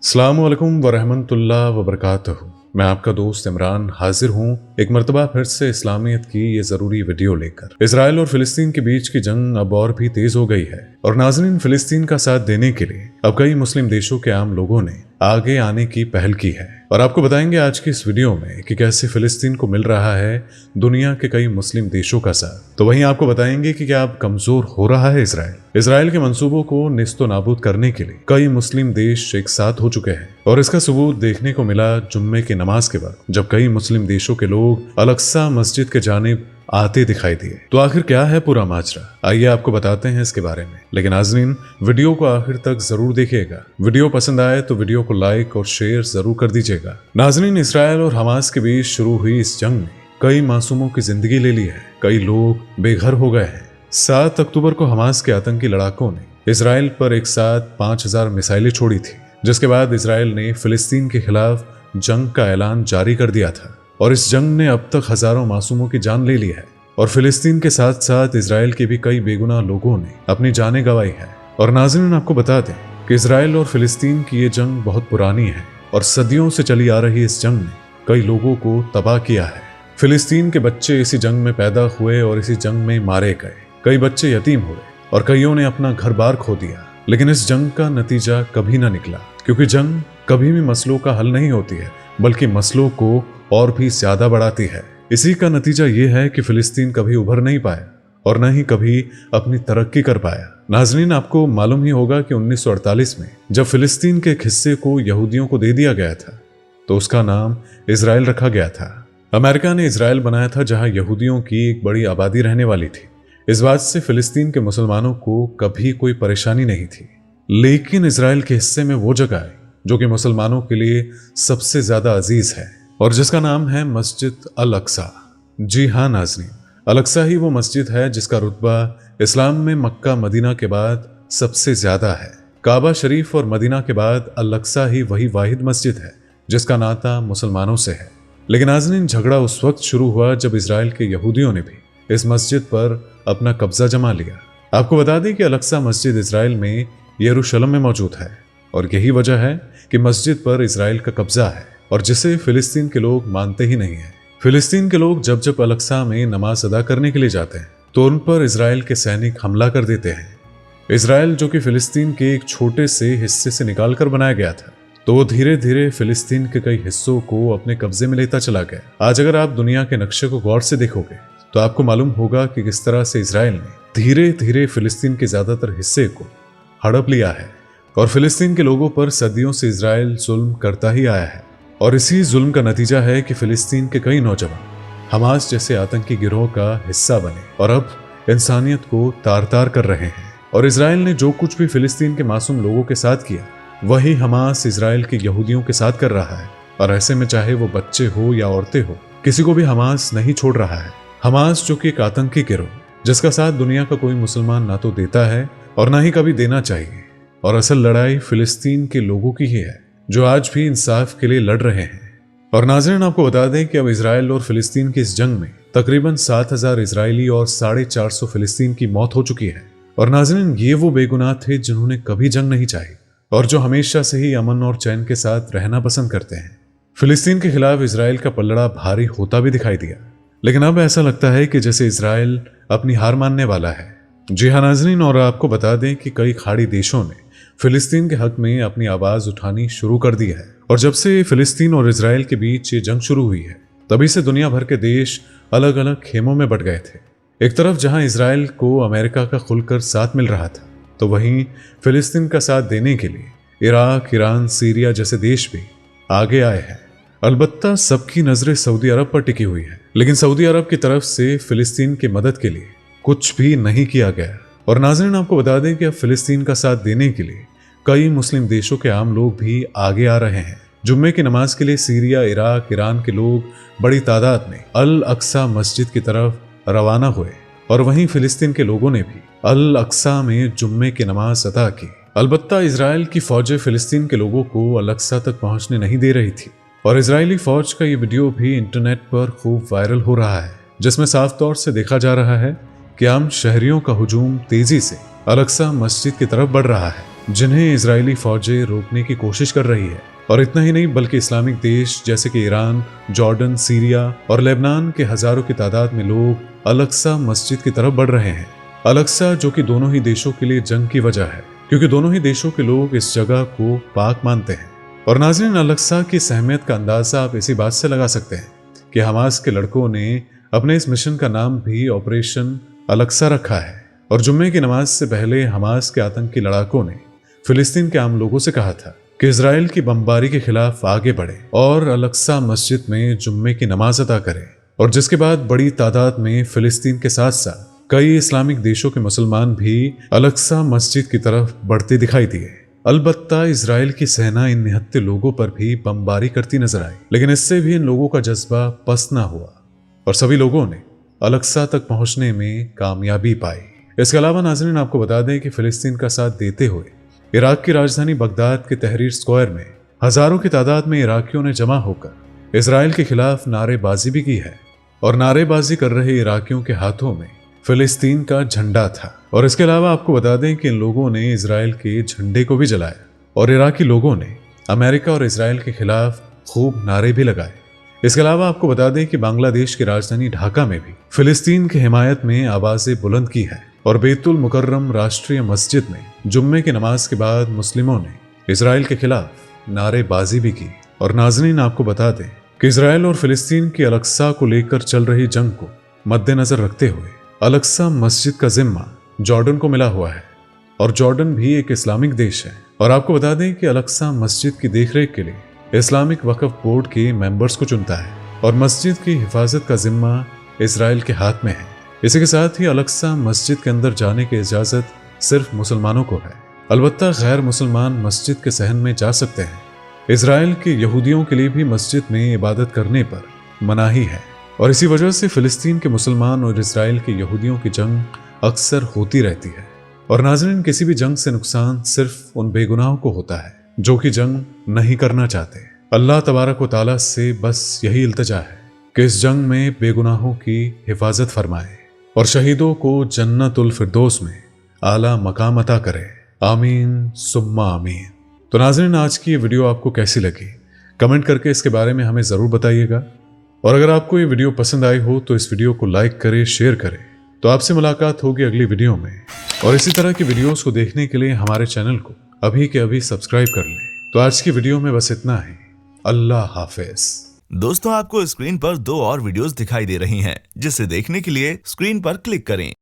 अस्सलामुअलैकुम वरहमतुल्लाह वबरकातुहू। मैं आपका दोस्त इमरान हाजिर हूँ एक मरतबा फिर से इस्लामियत की ये ज़रूरी वीडियो लेकर। इसराइल और फिलिस्तीन के बीच की जंग अब और भी तेज हो गई है और नाज़रीन, फिलिस्तीन का साथ देने के लिए अब कई मुस्लिम देशों के आम लोगों ने आगे आने की पहल की है और आपको बताएंगे आज की इस वीडियो में कि कैसे फिलिस्तीन को मिल रहा है दुनिया के कई मुस्लिम देशों का साथ। तो वहीं आपको बताएंगे कि क्या अब कमजोर हो रहा है इसराइल के मंसूबों को निस्तो नाबूद करने के लिए कई मुस्लिम देश एक साथ हो चुके हैं और इसका सबूत देखने को मिला जुम्मे की नमाज के बाद, जब कई मुस्लिम देशों के लोग अल-अक्सा मस्जिद के जानिब आते दिखाई दिए। तो आखिर क्या है पूरा माजरा, आइए आपको बताते हैं इसके बारे में। लेकिन नाज़रीन, वीडियो को आखिर तक जरूर देखिएगा। वीडियो पसंद आए तो वीडियो को लाइक और शेयर जरूर कर दीजिएगा। नाज़रीन, इसराइल और हमास के बीच शुरू हुई इस जंग ने कई मासूमों की जिंदगी ले ली है, कई लोग बेघर हो गए हैं। 7 अक्टूबर को हमास के आतंकी लड़ाकों ने इसराइल पर एक साथ 5000 मिसाइलें छोड़ी थी, जिसके बाद इसराइल ने फिलिस्तीन के खिलाफ जंग का ऐलान जारी कर दिया था और इस जंग ने अब तक हजारों मासूमों की जान ले ली है और फिलिस्तीन के साथ साथ इसराइल के भी कई बेगुनाह लोगों ने अपनी जानें गंवाई है। और नाज़रीन, आपको बता दें कि इसराइल और फिलिस्तीन की ये जंग बहुत पुरानी है और सदियों से चली आ रही इस जंग ने कई लोगों को तबाह किया है। फिलिस्तीन के बच्चे इसी जंग में पैदा हुए और इसी जंग में मारे गए। कई बच्चे यतीम हुए और कईयों ने अपना घर बार खो दिया। लेकिन इस जंग का नतीजा कभी ना निकला, क्योंकि जंग कभी भी मसलों का हल नहीं होती है, बल्कि मसलों को और भी ज्यादा बढ़ाती है। इसी का नतीजा ये है कि फिलिस्तीन कभी उभर नहीं पाया और न ही कभी अपनी तरक्की कर पाया। नाज़रीन, आपको मालूम ही होगा कि 1948 में जब फिलिस्तीन के एक हिस्से को यहूदियों को दे दिया गया था तो उसका नाम इसराइल रखा गया था। अमेरिका ने इसराइल बनाया था जहां यहूदियों की एक बड़ी आबादी रहने वाली थी। इस बात से फिलिस्तीन के मुसलमानों को कभी कोई परेशानी नहीं थी। लेकिन इसराइल के हिस्से में वो जगह है जो कि मुसलमानों के लिए सबसे ज्यादा अजीज है और जिसका नाम है मस्जिद अल-अक्सा। जी हाँ नाज़रीन, अल-अक्सा ही वो मस्जिद है जिसका रुतबा इस्लाम में मक्का मदीना के बाद सबसे ज्यादा है। काबा शरीफ और मदीना के बाद अल-अक्सा ही वही वाहिद मस्जिद है जिसका नाता मुसलमानों से है। लेकिन नाज़रीन, झगड़ा उस वक्त शुरू हुआ जब इसराइल के यहूदियों ने भी इस मस्जिद पर अपना कब्जा जमा लिया। आपको बता दें कि अल-अक्सा मस्जिद इसराइल में यरूशलेम में मौजूद है और यही वजह है कि मस्जिद पर इसराइल का कब्जा है और जिसे फिलिस्तीन के लोग मानते ही नहीं हैं। फिलिस्तीन के लोग जब जब अल-अक्सा में नमाज अदा करने के लिए जाते हैं तो उन पर इसराइल के सैनिक हमला कर देते हैं। इसराइल, जो कि फिलिस्तीन के एक छोटे से हिस्से से निकाल कर बनाया गया था, तो वो धीरे धीरे फिलिस्तीन के कई हिस्सों को अपने कब्जे में लेता चला गया। आज अगर आप दुनिया के नक्शे को गौर से देखोगे तो आपको मालूम होगा कि किस तरह से इसराइल ने धीरे धीरे फिलिस्तीन के ज्यादातर हिस्से को हड़प लिया है और फिलिस्तीन के लोगों पर सदियों से इसराइल जुल्म करता ही आया है। और इसी जुल्म का नतीजा है कि फिलिस्तीन के कई नौजवान हमास जैसे आतंकी गिरोह का हिस्सा बने और अब इंसानियत को तार तार कर रहे हैं। और इसराइल ने जो कुछ भी फिलिस्तीन के मासूम लोगों के साथ किया, वही हमास इसराइल के यहूदियों के साथ कर रहा है। और ऐसे में चाहे वो बच्चे हो या औरतें हो, किसी को भी हमास नहीं छोड़ रहा है। हमास, जो कि एक आतंकी गिरोह जिसका साथ दुनिया का कोई मुसलमान ना तो देता है और ना ही कभी देना चाहिए। और असल लड़ाई फिलिस्तीन के लोगों की ही है जो आज भी इंसाफ के लिए लड़ रहे हैं। और नाज़रीन, आपको बता दें कि अब इसराइल और फिलिस्तीन की इस जंग में तकरीबन 7000 इसराइली और 450 फिलिस्तीन की मौत हो चुकी है। और नाज़रीन, ये वो बेगुनाह थे जिन्होंने कभी जंग नहीं चाही और जो हमेशा से ही अमन और चैन के साथ रहना पसंद करते हैं। फिलिस्तीन के खिलाफ इसराइल का पलड़ा भारी होता भी दिखाई दिया, लेकिन अब ऐसा लगता है कि जैसे इसराइल अपनी हार मानने वाला है। जी हाँ नाज़रीन, और आपको बता दें कि कई खाड़ी देशों ने फिलिस्तीन के हक में अपनी आवाज उठानी शुरू कर दी है। और जब से फिलिस्तीन और इसराइल के बीच ये जंग शुरू हुई है, तभी से दुनिया भर के देश अलग अलग खेमों में बट गए थे। एक तरफ जहां इसराइल को अमेरिका का खुलकर साथ मिल रहा था, तो वहीं फिलिस्तीन का साथ देने के लिए इराक, ईरान, सीरिया जैसे देश भी आगे आए हैं। अलबत्ता सबकी नजरें सऊदी अरब पर टिकी हुई है, लेकिन सऊदी अरब की तरफ से फिलिस्तीन की मदद के लिए कुछ भी नहीं किया गया। और नाज़रीन, आपको बता दें कि अब फिलिस्तीन का साथ देने के लिए कई मुस्लिम देशों के आम लोग भी आगे आ रहे हैं। जुम्मे की नमाज के लिए सीरिया, इराक, ईरान के लोग बड़ी तादाद में अल-अक्सा मस्जिद की तरफ रवाना हुए और वहीं फिलिस्तीन के लोगों ने भी अल-अक्सा में जुम्मे की नमाज अदा की। अलबत्ता इसराइल की फौजें फिलिस्तीन के लोगों को अल-अक्सा तक पहुंचने नहीं दे रही थी और इजरायली फौज का ये वीडियो भी इंटरनेट पर खूब वायरल हो रहा है, जिसमें साफ तौर से देखा जा रहा है कि आम शहरियों का हुजूम तेजी से अल-अक्सा मस्जिद की तरफ बढ़ रहा है। जिन्हें इजरायली फौजें रोकने की कोशिश कर रही है। और इतना ही नहीं बल्कि इस्लामिक देश जैसे कि ईरान, जॉर्डन, सीरिया और लेबनान के हजारों की तादाद में लोग अल-अक्सा मस्जिद की तरफ बढ़ रहे हैं। अल-अक्सा जो कि दोनों ही देशों के लिए जंग की वजह है, क्योंकि दोनों ही देशों के लोग इस जगह को पाक मानते हैं। और नाज़रीन, अल-अक्सा की अहमियत का अंदाजा आप इसी बात से लगा सकते हैं कि हमास के लड़कों ने अपने इस मिशन का नाम भी ऑपरेशन अल-अक्सा रखा है। और जुम्मे की नमाज से पहले हमास के आतंकी लड़ाकों ने फिलिस्तीन के आम लोगों से कहा था कि इजराइल की बमबारी के खिलाफ आगे बढ़े और अल-अक्सा मस्जिद में जुम्मे की नमाज अदा करें। और जिसके बाद बड़ी तादाद में फिलिस्तीन के साथ साथ कई इस्लामिक देशों के मुसलमान भी अल-अक्सा मस्जिद की तरफ बढ़ते दिखाई दिए। अलबत्ता इजराइल की सेना इन निहत्थे लोगों पर भी बमबारी करती नजर आई, लेकिन इससे भी इन लोगों का जज्बा पस्त न हुआ और सभी लोगों ने अल-अक्सा तक पहुंचने में कामयाबी पाई। इसके अलावा नाज़रीन, आपको बता दें कि फिलिस्तीन का साथ देते हुए इराक की राजधानी बगदाद के तहरीर स्क्वायर में हजारों की तादाद में इराकियों ने जमा होकर इजराइल के खिलाफ नारेबाजी भी की है। और नारेबाजी कर रहे इराकियों के हाथों में फिलिस्तीन का झंडा था। और इसके अलावा आपको बता दें कि इन लोगों ने इजराइल के झंडे को भी जलाया और इराकी लोगों ने अमेरिका और इजराइल के खिलाफ खूब नारे भी लगाए। इसके अलावा आपको बता दें कि बांग्लादेश की राजधानी ढाका में भी फिलिस्तीन की हिमायत में आवाजें बुलंद की है और बैतुल मुकर्रम राष्ट्रीय मस्जिद में जुम्मे की नमाज के बाद मुस्लिमों ने इजराइल के खिलाफ नारेबाजी भी की। और नाज़रीन, आपको बता दें कि इजराइल और फिलिस्तीन की अल-अक्सा को लेकर चल रही जंग को मद्देनजर रखते हुए अल-अक्सा मस्जिद का जिम्मा जॉर्डन को मिला हुआ है और जॉर्डन भी एक इस्लामिक देश है। और आपको बता दें कि अल-अक्सा मस्जिद की देखरेख के लिए इस्लामिक वक्फ बोर्ड के मेंबर्स को चुनता है और मस्जिद की हिफाजत का जिम्मा इजराइल के हाथ में है। इसी के साथ ही अल-अक्सा मस्जिद के अंदर जाने की इजाजत सिर्फ मुसलमानों को है। अलबत्ता गैर मुसलमान मस्जिद के सहन में जा सकते हैं। इजराइल के यहूदियों के लिए भी मस्जिद में इबादत करने पर मनाही है और इसी वजह से फिलिस्तीन के मुसलमान और इजराइल के यहूदियों की जंग अक्सर होती रहती है। और नाज़रीन, किसी भी जंग से नुकसान सिर्फ उन बेगुनाहों को होता है जो कि जंग नहीं करना चाहते। अल्लाह तबारक व तआला से बस यही इल्तिजा है कि इस जंग में बेगुनाहों की हिफाजत फरमाए और शहीदों को जन्नतुल फिरदौस में आला मकाम अता करे। आमीन सुम्मा आमीन। तो नाज़रीन, आज की ये वीडियो आपको कैसी लगी कमेंट करके इसके बारे में हमें ज़रूर बताइएगा। और अगर आपको ये वीडियो पसंद आई हो तो इस वीडियो को लाइक करें, शेयर करें। तो आपसे मुलाकात होगी अगली वीडियो में और इसी तरह की वीडियोस को देखने के लिए हमारे चैनल को अभी के अभी सब्सक्राइब कर लें। तो आज की वीडियो में बस इतना ही। अल्लाह हाफिज। दोस्तों, आपको स्क्रीन पर 2 और वीडियोस दिखाई दे रही हैं, जिसे देखने के लिए स्क्रीन पर क्लिक करें।